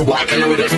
rockin' with it.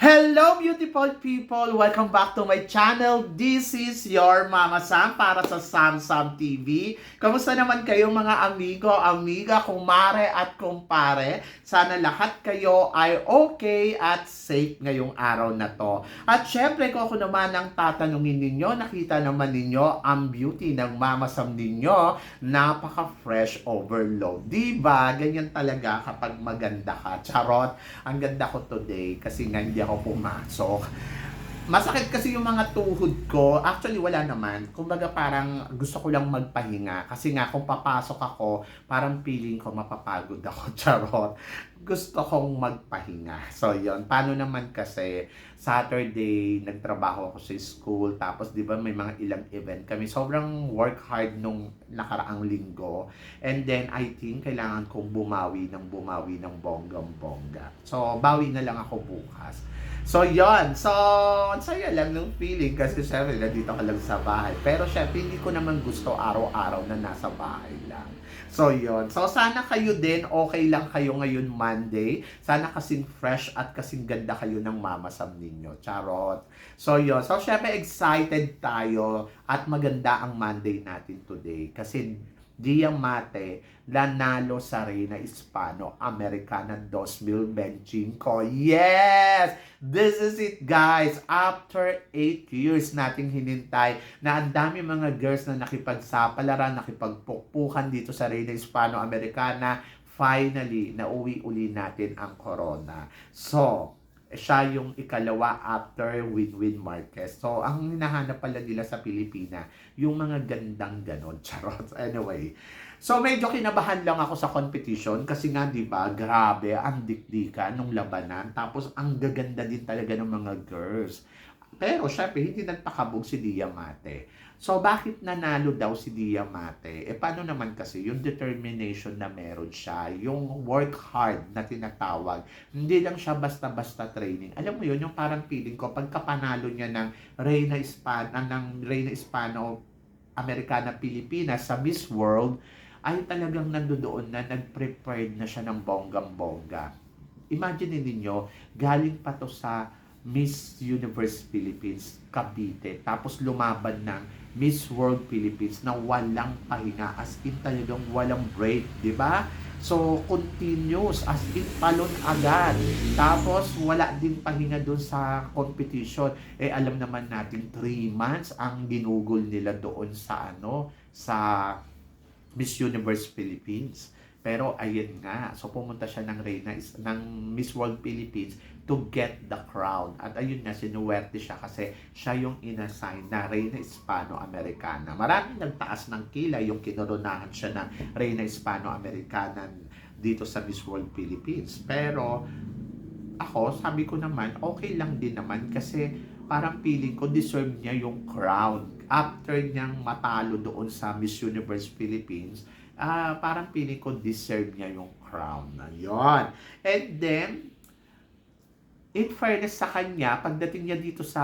Hello beautiful people! Welcome back to my channel. This is your Mama Sam para sa Sam Sam TV. Kamusta naman kayo mga amigo, amiga, kumare at kumpare? Sana lahat kayo ay okay at safe ngayong araw na to. At syempre kung ako naman ang tatanungin ninyo, nakita naman ninyo ang beauty ng Mama Sam ninyo, napaka-fresh overload. Diba? Ganyan talaga kapag maganda ka. Charot! Ang ganda ko today kasi nga hindi ako pumasok. Masakit kasi yung mga tuhod ko. Actually, wala naman. Kumbaga parang gusto ko lang magpahinga. Kasi nga kung papasok ako, parang feeling ko mapapagod ako. Charot. Gusto kong magpahinga. So, yon. Paano naman kasi Saturday, nagtrabaho ako sa school. Tapos, di ba, may mga ilang event kami. Sobrang work hard nung nakaraang linggo. And then, I think, kailangan kong bumawi ng bonggang-bongga. So, bawi na lang ako bukas. So, yon. So, ang saya lang ng feeling kasi syempre, nandito ka lang sa bahay. Pero syempre, hindi ko naman gusto araw-araw na nasa bahay lang. So, yon. So, sana kayo din, okay lang kayo ngayon Monday. Sana kasing fresh at kasing ganda kayo ng Mama Sam ninyo. Charot. So, yon. So, syempre, excited tayo at maganda ang Monday natin today. Kasi, Diamante nanalo sa Reina Hispano-Americana 2025. Yes! This is it guys! After 8 years nating hinintay na ang dami mga girls na nakipagsapalaran, nakipagpukpukan dito sa Reina Hispano-Americana, finally, nauwi uli natin ang corona. So, siya yung ikalawa after Winwin Marquez. So, ang hinahanap pala nila sa Pilipina, yung mga gandang ganon. Charot. Anyway. So, medyo kinabahan lang ako sa competition kasi nga, di ba, grabe, ang dikdikan nung labanan. Tapos, ang gaganda din talaga ng mga girls. Pero, syempre, hindi nagpakabog si Diamante. So, bakit nanalo daw si Diamante? Paano naman kasi yung determination na meron siya, yung work hard na tinatawag, hindi lang siya basta-basta training. Alam mo yun, yung parang feeling ko, pagkapanalo niya ng Reina Hispano Americana Pilipinas sa Miss World, ay talagang nandoon na nag-prepared na siya ng bonggang-bongga. Imagine ninyo, galing pa to sa Miss Universe Philippines, Cavite, tapos lumaban ng Miss World Philippines na walang pahinga, as in talagang walang break, di ba? So, continuous, as in talon agad. Tapos, wala din pahinga doon sa competition. Alam naman natin, 3 months ang ginugol nila doon sa sa Miss Universe Philippines. Pero ayun nga, so pumunta siya ng Miss World Philippines to get the crown. At ayun nga, sinuwerte siya kasi siya yung inassign na Reina Hispano-Americana. Maraming nagtaas ng kilay yung kinoronahan siya ng Reina Hispano-Americana dito sa Miss World Philippines. Pero ako, sabi ko naman, okay lang din naman kasi parang feeling ko deserve niya yung crown. After niyang matalo doon sa Miss Universe Philippines, parang feeling ko deserve niya yung crown na yon. And then, in fairness sa kanya, pagdating niya dito sa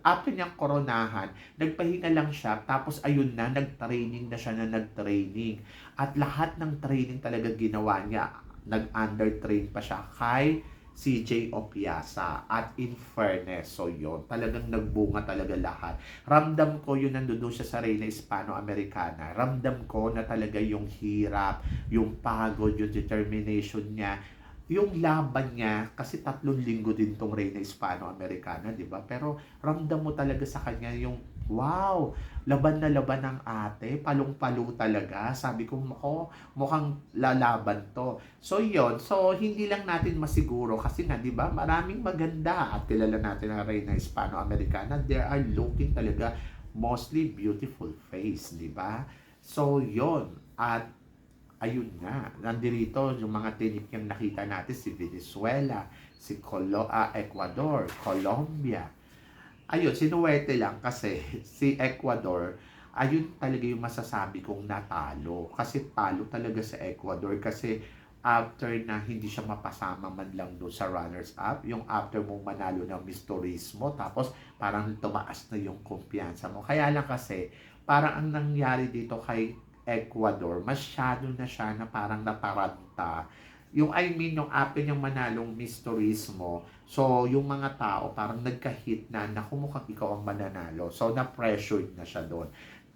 after niyang koronahan, nagpahinga lang siya, tapos ayun na, nag-training na siya na nag-training. At lahat ng training talaga ginawa niya, nag-undertrain pa siya kay CJ Opiasa. At in fairness, so yun, talagang nagbunga talaga lahat. Ramdam ko yun, nandoon siya sa Reina Hispano-Americana. Ramdam ko na talaga yung hirap, yung pagod, yung determination niya, yung laban niya, kasi 3 linggo din tong Reina Hispano-Americana, di ba? Pero ramdam mo talaga sa kanya yung, wow, laban na laban ng ate, palong-palo talaga. Sabi ko, mukhang lalaban to. So yon, so hindi lang natin masiguro kasi nga, di ba, maraming maganda at kilala natin ang Reina Hispano-Americana. They are looking talaga mostly beautiful face, di ba? So yon, at ayun nga, nandirito yung mga tinik yung nakita natin, si Venezuela, si Ecuador, Colombia. Ayun, sinuwerte lang kasi si Ecuador, ayun talaga yung masasabi kong natalo. Kasi talo talaga sa Ecuador kasi after na hindi siya mapasama man lang doon sa runners-up, yung after mong manalo ng Miss Turismo, tapos parang tumaas na yung kumpiyansa mo. Kaya lang kasi, parang ang nangyari dito kay Ecuador, masyado na siya na parang nataranta. Yung I mean, yung after niyang manalong Miss Turismo, so yung mga tao parang nagka-hit na mukhang ikaw ang mananalo. So na-pressured na siya doon.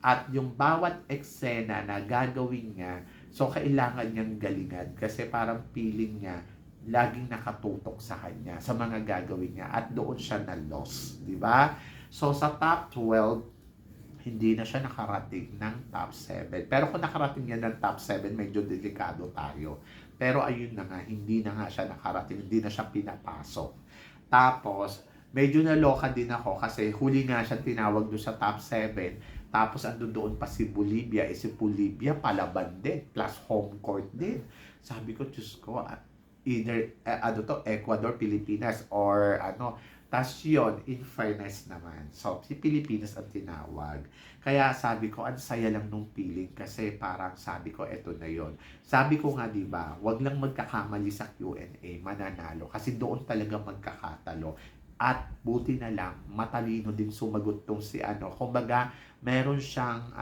At yung bawat eksena na gagawin niya, so kailangan niyang galingan kasi parang feeling niya laging nakatutok sa kanya, sa mga gagawin niya at doon siya na-loss, di ba? So sa top 12, hindi na siya nakarating ng top 7. Pero kung nakarating yan ng top 7, medyo delikado tayo. Pero ayun na nga, hindi na nga siya nakarating, hindi na siya pinapasok. Tapos, medyo naloka din ako kasi huli nga siya tinawag doon sa top 7. Tapos ando doon pa si Bolivia, si Bolivia palaban din, plus home court din. Sabi ko, Diyos ko, either Ecuador, Pilipinas, or tas yun, in fairness naman. So, si Pilipinas ang tinawag. Kaya sabi ko, ang saya lang nung feeling kasi parang sabi ko, eto na yon. Sabi ko nga, di ba, wag lang magkakamali sa Q&A, mananalo. Kasi doon talaga magkakatalo. At buti na lang, matalino din sumagot tong si Kumbaga, meron siyang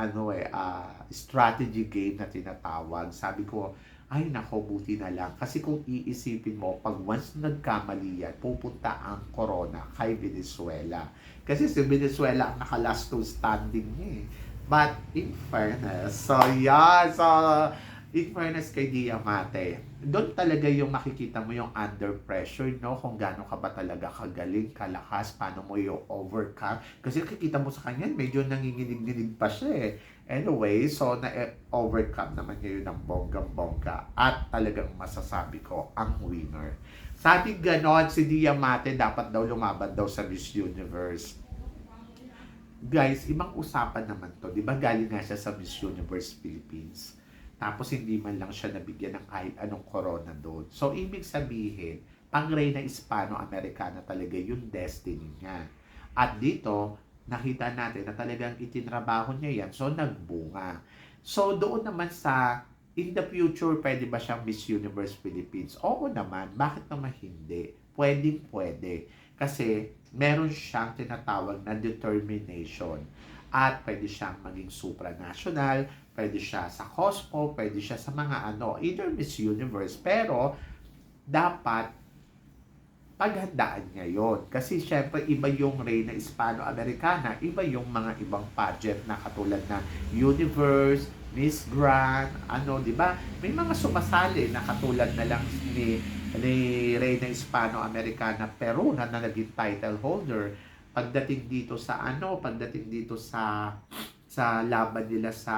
strategy game na tinatawag. Sabi ko, ay nako, buti na lang. Kasi kung iisipin mo, pag once nagkamali yan, pupunta ang corona kay Venezuela. Kasi si Venezuela ang naka-last two standing niya eh. But in fairness, so yeah, so in fairness kay Diamante, doon talaga yung makikita mo yung under pressure, no? Kung gaano ka ba talaga kagaling, kalakas, paano mo yung overcome. Kasi nakikita mo sa kanya, medyo nanginginig-ginig pa siya eh. Anyway, so na-overcome naman niya yun ng bonggang-bongga. At talagang masasabi ko, ang winner. Sabi ganon, si Diamante dapat daw lumaban daw sa Miss Universe. Guys, ibang usapan naman to. Di ba galing nga siya sa Miss Universe Philippines? Tapos hindi man lang siya nabigyan ng kahit anong corona doon. So, ibig sabihin, pang Reyna Hispano-Americana talaga yung destiny niya. At dito, nakita natin na talagang itinrabaho niya yan. So, nagbunga. So, doon naman sa, in the future, pwede ba siyang Miss Universe Philippines? Oo naman. Bakit naman hindi? Pwede. Kasi, meron siyang tinatawag na determination. At pwede siyang maging supranational, pwede siya sa Cosmo, pwede siya sa mga either Miss Universe. Pero, dapat paghandaan niya yon. Kasi syempre, iba yung Reyna Hispano-Americana, iba yung mga ibang pageant na katulad na Universe, Miss Grand, di ba? May mga sumasali na katulad na lang ni Reyna Hispano-Americana Peru na naging title holder. Pagdating dito sa laban nila sa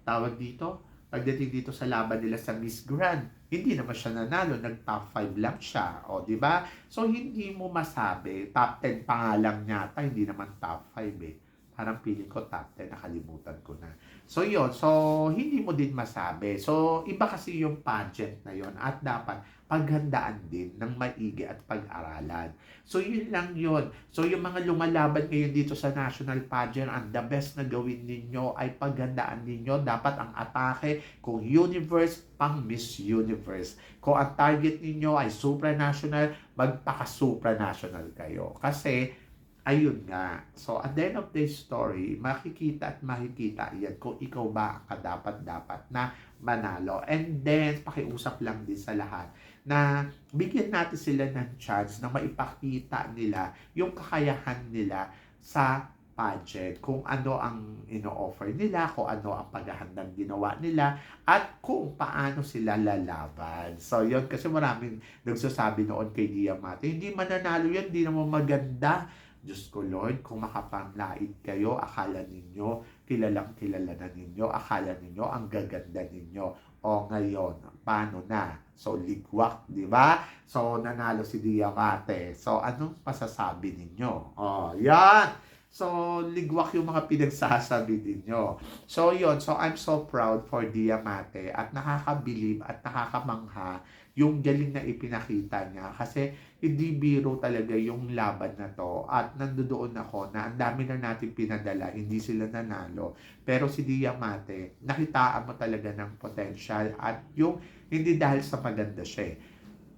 tawag dito, pagdating dito sa laban nila sa Miss Grand, hindi naman siya nanalo, nag-top 5 lang siya, di ba? So hindi mo masabi, top 10 pa nga lang yata, hindi naman top 5 eh. Parang feeling ko top 10, nakalimutan ko na. So yun, so hindi mo din masabi. So iba kasi yung pageant na yon at dapat paghandaan din ng maigi at pag-aralan. So yun lang yun. So yung mga lumalaban ngayon dito sa national pageant, ang the best na gawin ninyo ay paghandaan ninyo. Dapat ang atake kung universe, pang Miss Universe. Kung ang target ninyo ay supranational, magpaka-supranational kayo. Kasi ayun nga. So, at the end of the story, makikita at makikita yan kung ikaw ba ang kadapat-dapat na manalo. And then, pakiusap lang din sa lahat na bigyan natin sila ng chance na maipakita nila yung kakayahan nila sa pageant. Kung ano ang ino-offer nila, kung ano ang paghahandang ginawa nila, at kung paano sila lalaban. So, yun. Kasi maraming nagsasabi noon kay Diamante, hindi mananalo yan, hindi naman maganda. Diyos ko Lord, kung makapanglait kayo, akala ninyo, kilalang kilala na ninyo, akala ninyo, ang gaganda ninyo. O ngayon, paano na? So, ligwak, di ba? So, nanalo si Diamante. So, anong pasasabi ninyo? Yan! So, ligwak yung mga pinagsasabi ninyo. So, yun. So, I'm so proud for Diamante at nakakabilib at nakakamangha yung galing na ipinakita niya. Kasi hindi biro talaga yung laban na to. At nandoon ako na ang dami na natin pinadala, hindi sila nanalo. Pero si Diamante, nakitaan mo talaga ng potential at yung hindi dahil sa maganda siya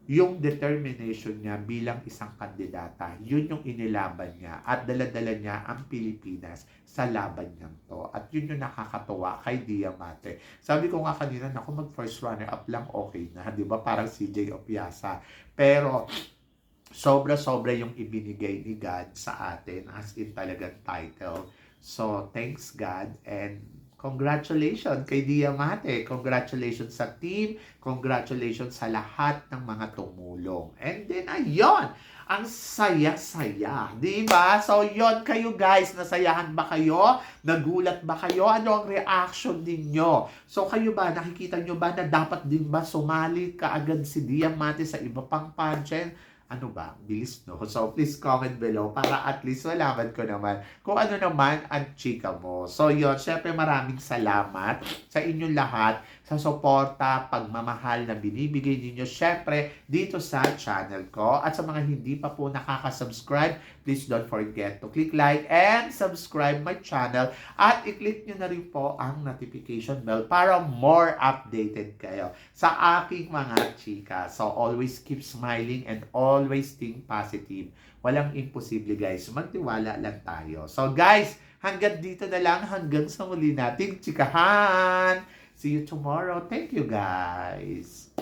yung determination niya bilang isang kandidata, yun yung inilaban niya at dala-dala niya ang Pilipinas sa laban niya to. At yun yung nakakatuwa kay Diamante. Sabi ko nga kanina, naku, mag first runner-up lang okay na, di ba? Parang CJ Opiasa. Pero sobra-sobra yung ibinigay ni God sa atin as in talagang title. So, thanks God and congratulations kay Diamante. Congratulations sa team. Congratulations sa lahat ng mga tumulong. And then, ayun, ang saya-saya. Diba? So, yon kayo guys. Nasayahan ba kayo? Nagulat ba kayo? Ano ang reaction ninyo? So, kayo ba? Nakikita nyo ba na dapat din ba sumali kaagad si Diamante sa iba pang pageant? Ano ba? Bilis, no? So, please comment below para at least malaman ko naman kung ano naman ang chika mo. So, yun. Syempre, maraming salamat sa inyong lahat sa suporta, pagmamahal na binibigay ninyo. Syempre, dito sa channel ko. At sa mga hindi pa po nakaka-subscribe, please don't forget to click like and subscribe my channel. At i-click nyo na rin po ang notification bell para more updated kayo sa aking mga chika. So, always keep smiling and always think positive. Walang imposible, guys. Magtiwala lang tayo. So, guys, hanggang dito na lang. Hanggang sa muli nating chikahan. See you tomorrow. Thank you, guys.